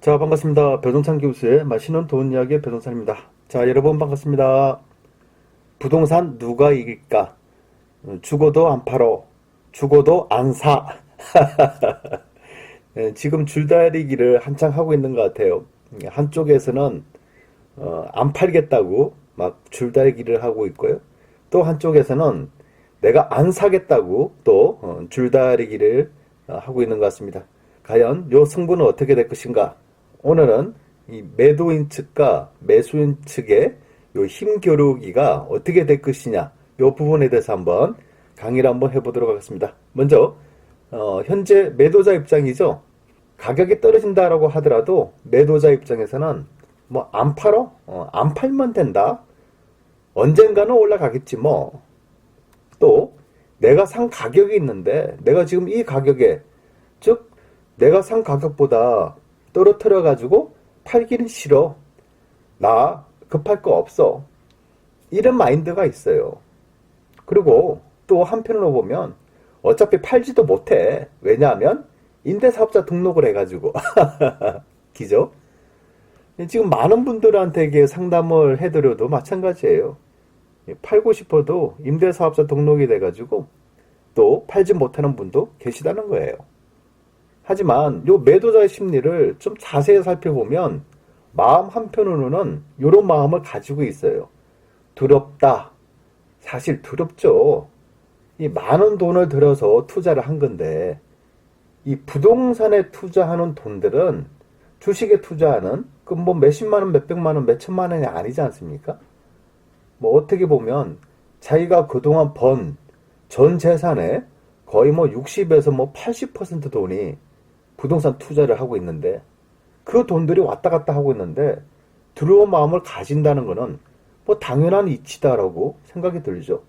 자, 반갑습니다. 배동찬 교수의 맛있는 돈 이야기의 배동찬입니다. 자, 여러분 반갑습니다. 부동산 누가 이길까? 죽어도 안 팔어. 죽어도 안 사. 네, 지금 줄다리기를 한창 하고 있는 것 같아요. 한쪽에서는 안 팔겠다고 막 줄다리기를 하고 있고요. 또 한쪽에서는 내가 안 사겠다고 또 줄다리기를 하고 있는 것 같습니다. 과연 요 승부는 어떻게 될 것인가? 오늘은 이 매도인 측과 매수인 측의 요 힘겨루기가 어떻게 될 것이냐, 요 부분에 대해서 한번 강의를 한번 해보도록 하겠습니다. 먼저 현재 매도자 입장이죠. 가격이 떨어진다라고 하더라도 매도자 입장에서는 뭐 안 팔어? 안 팔면 된다. 언젠가는 올라가겠지 뭐. 또 내가 산 가격이 있는데 내가 지금 이 가격에, 즉 내가 산 가격보다 떨어뜨려 가지고 팔기는 싫어. 나 급할 거 없어. 이런 마인드가 있어요. 그리고 또 한편으로 보면 어차피 팔지도 못해. 왜냐하면 임대사업자 등록을 해가지고 기죠? 지금 많은 분들한테 상담을 해드려도 마찬가지예요. 팔고 싶어도 임대사업자 등록이 돼가지고 또 팔지 못하는 분도 계시다는 거예요. 하지만 요 매도자의 심리를 좀 자세히 살펴보면 마음 한편으로는 이런 마음을 가지고 있어요. 두렵다. 사실 두렵죠. 이 많은 돈을 들여서 투자를 한 건데, 이 부동산에 투자하는 돈들은 주식에 투자하는 그 뭐 몇십만 원, 몇백만 원, 몇천만 원이 아니지 않습니까? 뭐 어떻게 보면 자기가 그동안 번 전 재산의 거의 뭐 60에서 뭐 80% 돈이 부동산 투자를 하고 있는데, 그 돈들이 왔다 갔다 하고 있는데 두려운 마음을 가진다는 것은 뭐 당연한 이치다라고 생각이 들죠.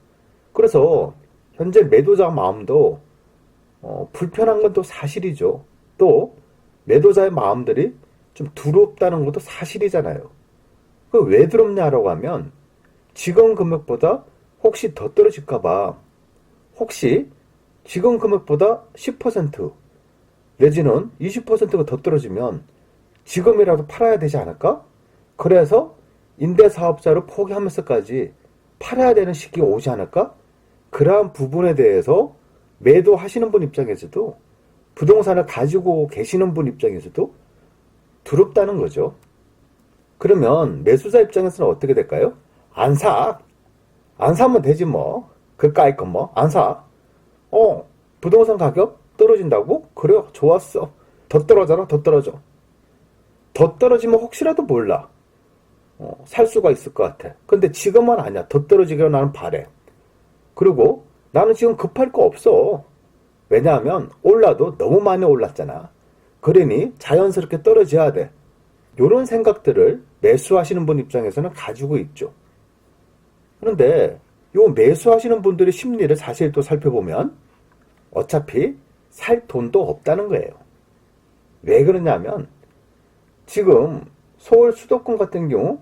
그래서 현재 매도자 마음도 불편한 건 또 사실이죠. 또 매도자의 마음들이 좀 두렵다는 것도 사실이잖아요. 그 왜 두렵냐라고 하면 지금 금액보다 혹시 더 떨어질까봐, 혹시 지금 금액보다 10% 내지는 20%가 더 떨어지면 지금이라도 팔아야 되지 않을까? 그래서 임대사업자를 포기하면서까지 팔아야 되는 시기가 오지 않을까? 그러한 부분에 대해서 매도하시는 분 입장에서도, 부동산을 가지고 계시는 분 입장에서도 두렵다는 거죠. 그러면 매수자 입장에서는 어떻게 될까요? 안 사. 안 사면 되지 뭐. 그까이 건 뭐. 안 사. 부동산 가격 떨어진다고? 그래, 좋았어. 더 떨어져라, 더 떨어져. 더 떨어지면 혹시라도 몰라. 살 수가 있을 것 같아. 근데 지금은 아니야. 더 떨어지기로 나는 바래. 그리고 나는 지금 급할 거 없어. 왜냐하면 올라도 너무 많이 올랐잖아. 그러니 자연스럽게 떨어져야 돼. 이런 생각들을 매수하시는 분 입장에서는 가지고 있죠. 그런데 요 매수하시는 분들의 심리를 사실 또 살펴보면 어차피 살 돈도 없다는 거예요. 왜 그러냐면 지금 서울 수도권 같은 경우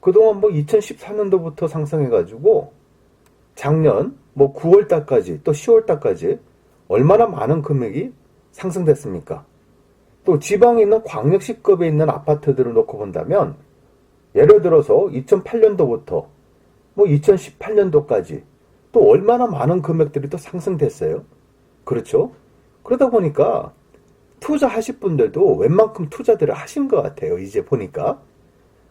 그동안 뭐 2014년도부터 상승해가지고 작년 뭐 9월달까지 또 10월달까지 얼마나 많은 금액이 상승됐습니까? 또 지방에 있는 광역시급에 있는 아파트들을 놓고 본다면 예를 들어서 2008년도부터 뭐 2018년도까지 또 얼마나 많은 금액들이 또 상승됐어요. 그렇죠? 그러다 보니까 투자하실 분들도 웬만큼 투자들을 하신 것 같아요. 이제 보니까.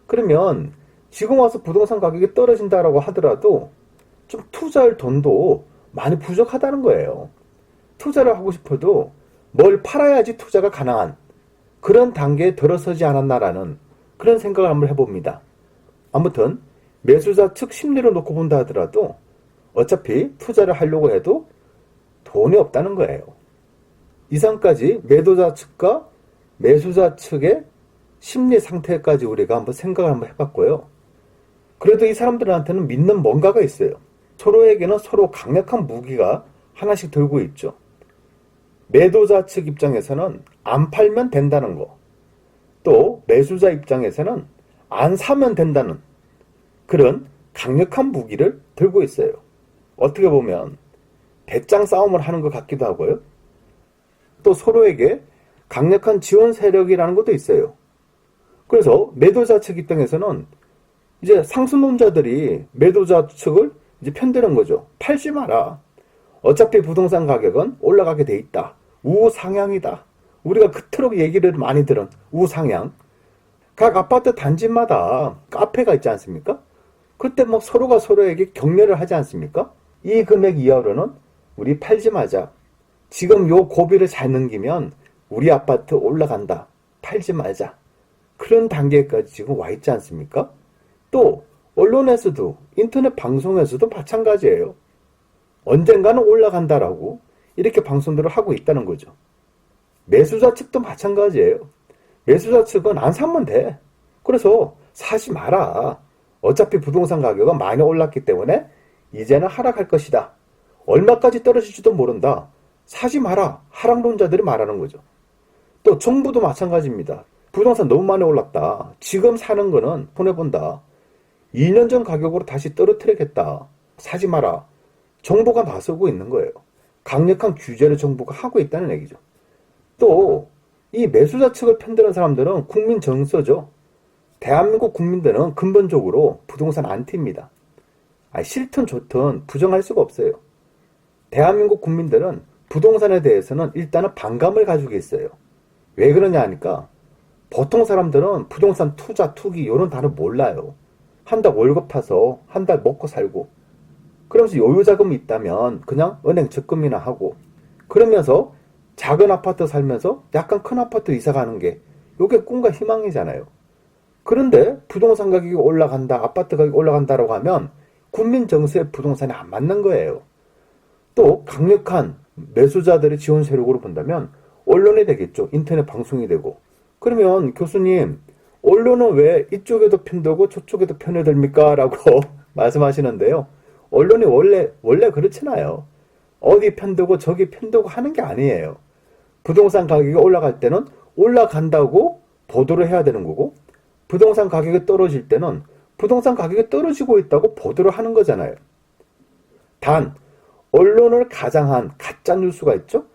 그러면 지금 와서 부동산 가격이 떨어진다라고 하더라도 좀 투자할 돈도 많이 부족하다는 거예요. 투자를 하고 싶어도 뭘 팔아야지 투자가 가능한 그런 단계에 들어서지 않았나라는 그런 생각을 한번 해봅니다. 아무튼 매수자 측 심리를 놓고 본다 하더라도 어차피 투자를 하려고 해도 돈이 없다는 거예요. 이상까지 매도자 측과 매수자 측의 심리 상태까지 우리가 한번 생각을 한번 해봤고요. 그래도 이 사람들한테는 믿는 뭔가가 있어요. 서로에게는 서로 강력한 무기가 하나씩 들고 있죠. 매도자 측 입장에서는 안 팔면 된다는 거, 또 매수자 입장에서는 안 사면 된다는 그런 강력한 무기를 들고 있어요. 어떻게 보면 배짱 싸움을 하는 것 같기도 하고요. 또 서로에게 강력한 지원 세력이라는 것도 있어요. 그래서 매도자 측 입장에서는 이제 상승론자들이 매도자 측을 이제 편드는 거죠. 팔지 마라. 어차피 부동산 가격은 올라가게 돼 있다. 우상향이다. 우리가 그토록 얘기를 많이 들은 우상향. 각 아파트 단지마다 카페가 있지 않습니까? 그때 뭐 서로가 서로에게 격려를 하지 않습니까? 이 금액 이하로는 우리 팔지 마자. 지금 요 고비를 잘 넘기면 우리 아파트 올라간다. 팔지 말자. 그런 단계까지 지금 와 있지 않습니까? 또 언론에서도 인터넷 방송에서도 마찬가지예요. 언젠가는 올라간다라고 이렇게 방송들을 하고 있다는 거죠. 매수자 측도 마찬가지예요. 매수자 측은 안 사면 돼. 그래서 사지 마라. 어차피 부동산 가격은 많이 올랐기 때문에 이제는 하락할 것이다. 얼마까지 떨어질지도 모른다. 사지 마라. 하락론자들이 말하는 거죠. 또 정부도 마찬가지입니다. 부동산 너무 많이 올랐다. 지금 사는 거는 손해본다. 2년 전 가격으로 다시 떨어뜨리겠다. 사지 마라. 정부가 나서고 있는 거예요. 강력한 규제를 정부가 하고 있다는 얘기죠. 또 이 매수자 측을 편드는 사람들은 국민 정서죠. 대한민국 국민들은 근본적으로 부동산 안티입니다. 싫든 좋든 부정할 수가 없어요. 대한민국 국민들은 부동산에 대해서는 일단은 반감을 가지고 있어요. 왜 그러냐 하니까 보통 사람들은 부동산 투자, 투기 이런 단어 몰라요. 한 달 월급 타서 한 달 먹고 살고 그러면서 여유자금이 있다면 그냥 은행 적금이나 하고 그러면서 작은 아파트 살면서 약간 큰 아파트 이사 가는 게 이게 꿈과 희망이잖아요. 그런데 부동산 가격이 올라간다, 아파트 가격이 올라간다라고 하면 국민 정서에 부동산이 안 맞는 거예요. 또 강력한 매수자들의 지원 세력으로 본다면 언론이 되겠죠. 인터넷 방송이 되고. 그러면 교수님, 언론은 왜 이쪽에도 편들고 저쪽에도 편을 들입니까? 라고 말씀하시는데요. 언론이 원래 그렇잖아요. 어디 편들고 저기 편들고 하는 게 아니에요. 부동산 가격이 올라갈 때는 올라간다고 보도를 해야 되는 거고 부동산 가격이 떨어질 때는 부동산 가격이 떨어지고 있다고 보도를 하는 거잖아요. 단 언론을 가장한 가짜 뉴스가 있죠.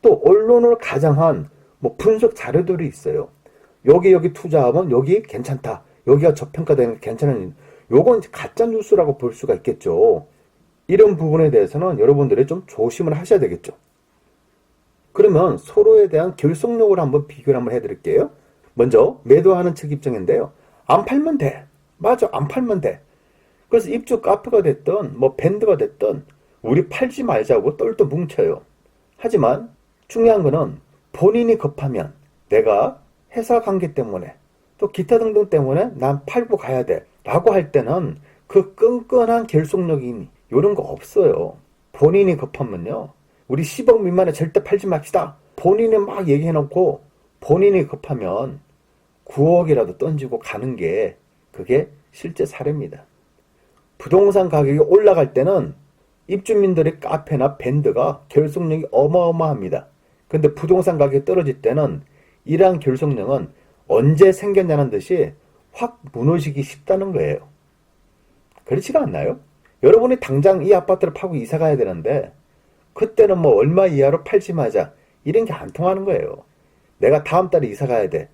또 언론을 가장한 뭐 분석 자료들이 있어요. 여기 투자하면 여기 괜찮다. 여기가 저평가되는 괜찮은 요건 가짜 뉴스라고 볼 수가 있겠죠. 이런 부분에 대해서는 여러분들이 좀 조심을 하셔야 되겠죠. 그러면 서로에 대한 결속력을 한번 비교를 한번 해드릴게요. 먼저 매도하는 측 입장인데요. 안 팔면 돼. 맞아, 안 팔면 돼. 그래서 입주 카페가 됐든 뭐 밴드가 됐든 우리 팔지 말자고 똘똘 뭉쳐요. 하지만 중요한 거는 본인이 급하면 내가 회사 관계 때문에 또 기타 등등 때문에 난 팔고 가야 돼 라고 할 때는 그 끈끈한 결속력이 이런 거 없어요. 본인이 급하면요. 우리 10억 미만에 절대 팔지 맙시다. 본인이 막 얘기해놓고 본인이 급하면 9억이라도 던지고 가는 게 그게 실제 사례입니다. 부동산 가격이 올라갈 때는 입주민들의 카페나 밴드가 결속력이 어마어마합니다. 근데 부동산 가격이 떨어질 때는 이러한 결속력은 언제 생겼냐는 듯이 확 무너지기 쉽다는 거예요. 그렇지가 않나요? 여러분이 당장 이 아파트를 파고 이사 가야 되는데 그때는 뭐 얼마 이하로 팔지 마자 이런 게 안 통하는 거예요. 내가 다음 달에 이사 가야 돼.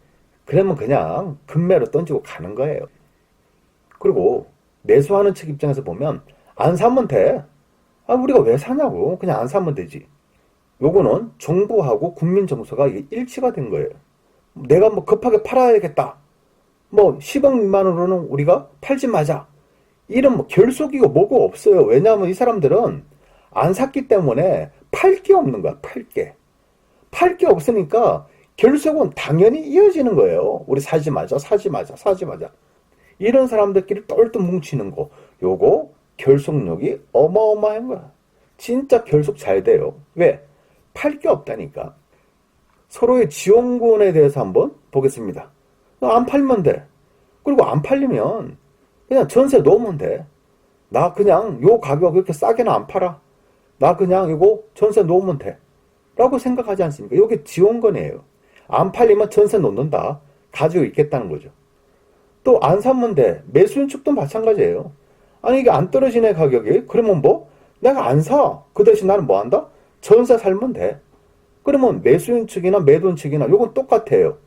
그러면 그냥 금매로 던지고 가는 거예요. 그리고 매수하는 측 입장에서 보면 안 사면 돼. 우리가 왜 사냐고. 그냥 안 사면 되지. 요거는 정부하고 국민 정서가 일치가 된 거예요. 내가 뭐 급하게 팔아야겠다. 뭐 10억 미만으로는 우리가 팔지 마자. 이런 뭐 결속이고 뭐고 없어요. 왜냐하면 이 사람들은 안 샀기 때문에 팔 게 없는 거야. 팔 게. 팔 게 없으니까 결속은 당연히 이어지는 거예요. 우리 사지 마자, 사지 마자, 사지 마자. 이런 사람들끼리 똘똘 뭉치는 거. 요거 결속력이 어마어마한 거야. 진짜 결속 잘 돼요. 왜? 팔 게 없다니까. 서로의 지원군에 대해서 한번 보겠습니다. 안 팔면 돼. 그리고 안 팔리면 그냥 전세 놓으면 돼. 나 그냥 요 가격 이렇게 싸게는 안 팔아. 나 그냥 이거 전세 놓으면 돼. 라고 생각하지 않습니까? 이게 지원권이에요. 안 팔리면 전세 놓는다. 가지고 있겠다는 거죠. 또 안 사면 돼. 매수인 측도 마찬가지예요. 아니 이게 안 떨어지네 가격이. 그러면 뭐? 내가 안 사. 그 대신 나는 뭐 한다? 전세 살면 돼. 그러면 매수인 측이나 매도인 측이나 이건 똑같아요.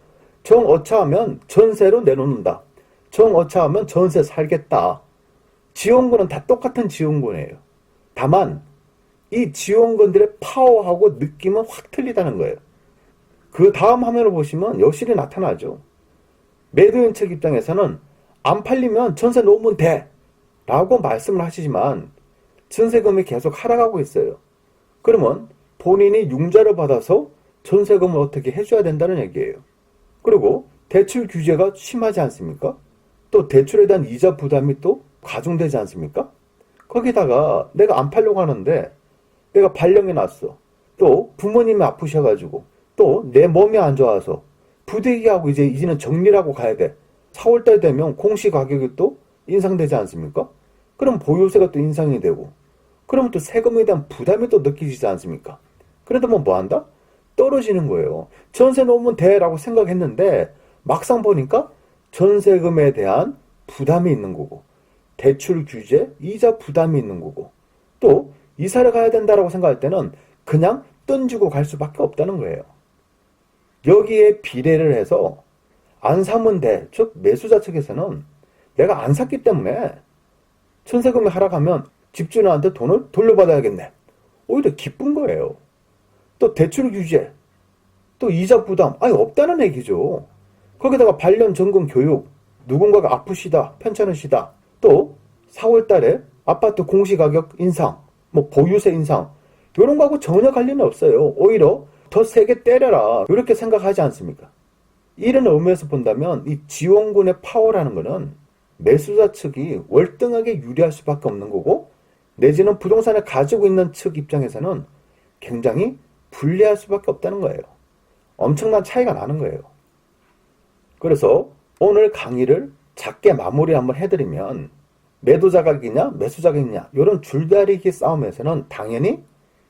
정어차하면 전세로 내놓는다. 정어차하면 전세 살겠다. 지원군은 다 똑같은 지원군이에요. 다만 이 지원군들의 파워하고 느낌은 확 틀리다는 거예요. 그 다음 화면을 보시면 여실히 나타나죠. 매도인 측 입장에서는 안 팔리면 전세 놓으면 돼 라고 말씀을 하시지만 전세금이 계속 하락하고 있어요. 그러면 본인이 융자를 받아서 전세금을 어떻게 해줘야 된다는 얘기예요. 그리고 대출 규제가 심하지 않습니까? 또 대출에 대한 이자 부담이 또 가중되지 않습니까? 거기다가 내가 안 팔려고 하는데 내가 발령이 났어. 또 부모님이 아프셔가지고 또 내 몸이 안 좋아서 부대기하고 이제는 정리를 하고 가야 돼. 4월달 되면 공시 가격이 또 인상되지 않습니까? 그럼 보유세가 또 인상이 되고 그러면 또 세금에 대한 부담이 또 느껴지지 않습니까? 그러다 뭐 한다? 떨어지는 거예요. 전세 놓으면 돼 라고 생각했는데 막상 보니까 전세금에 대한 부담이 있는 거고 대출 규제, 이자 부담이 있는 거고 또 이사를 가야 된다라고 생각할 때는 그냥 던지고 갈 수밖에 없다는 거예요. 여기에 비례를 해서 안 사면 돼. 즉 매수자 측에서는 내가 안 샀기 때문에 전세금이 하락하면 집주인한테 돈을 돌려받아야겠네. 오히려 기쁜 거예요. 또 대출 규제, 또 이자 부담, 아예 없다는 얘기죠. 거기다가 발년 전공 교육, 누군가가 아프시다, 편찮으시다, 또 4월 달에 아파트 공시가격 인상, 뭐 보유세 인상, 이런 거하고 전혀 관련이 없어요. 오히려 더 세게 때려라. 이렇게 생각하지 않습니까? 이런 의미에서 본다면 이 지원군의 파워라는 거는 매수자 측이 월등하게 유리할 수밖에 없는 거고 내지는 부동산을 가지고 있는 측 입장에서는 굉장히 불리할 수밖에 없다는 거예요. 엄청난 차이가 나는 거예요. 그래서 오늘 강의를 작게 마무리 한번 해드리면 매도자각이냐 매수자각이냐 이런 줄다리기 싸움에서는 당연히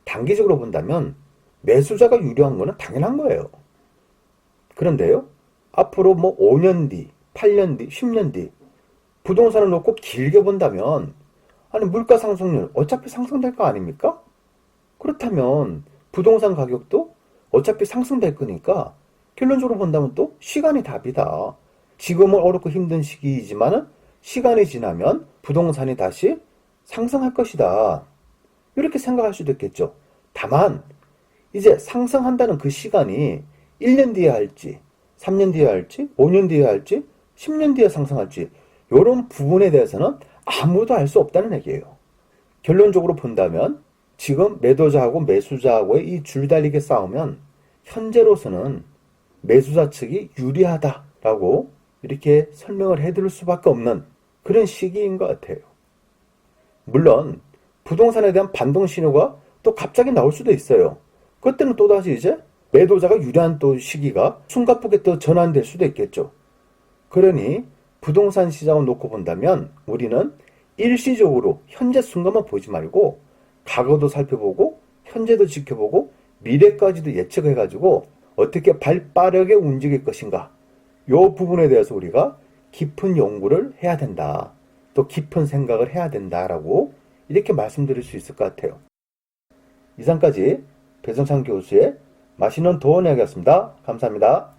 단기적으로 본다면 매수자가 유리한 거는 당연한 거예요. 그런데요, 앞으로 뭐 5년 뒤, 8년 뒤, 10년 뒤 부동산을 놓고 길게 본다면 아니 물가 상승률 어차피 상승될 거 아닙니까? 그렇다면 부동산 가격도 어차피 상승될 거니까 결론적으로 본다면 또 시간이 답이다. 지금은 어렵고 힘든 시기이지만 시간이 지나면 부동산이 다시 상승할 것이다. 이렇게 생각할 수도 있겠죠. 다만 이제 상승한다는 그 시간이 1년 뒤에 할지 3년 뒤에 할지 5년 뒤에 할지 10년 뒤에 상승할지 이런 부분에 대해서는 아무도 알 수 없다는 얘기예요. 결론적으로 본다면 지금 매도자하고 매수자하고의 이 줄다리기 싸우면 현재로서는 매수자 측이 유리하다라고 이렇게 설명을 해드릴 수밖에 없는 그런 시기인 것 같아요. 물론 부동산에 대한 반동 신호가 또 갑자기 나올 수도 있어요. 그때는 또다시 이제 매도자가 유리한 또 시기가 숨가쁘게 또 전환될 수도 있겠죠. 그러니 부동산 시장을 놓고 본다면 우리는 일시적으로 현재 순간만 보지 말고 과거도 살펴보고 현재도 지켜보고 미래까지도 예측해가지고 어떻게 발 빠르게 움직일 것인가 이 부분에 대해서 우리가 깊은 연구를 해야 된다. 또 깊은 생각을 해야 된다라고 이렇게 말씀드릴 수 있을 것 같아요. 이상까지 배성찬 교수의 맛있는 도원 이야기였습니다. 감사합니다.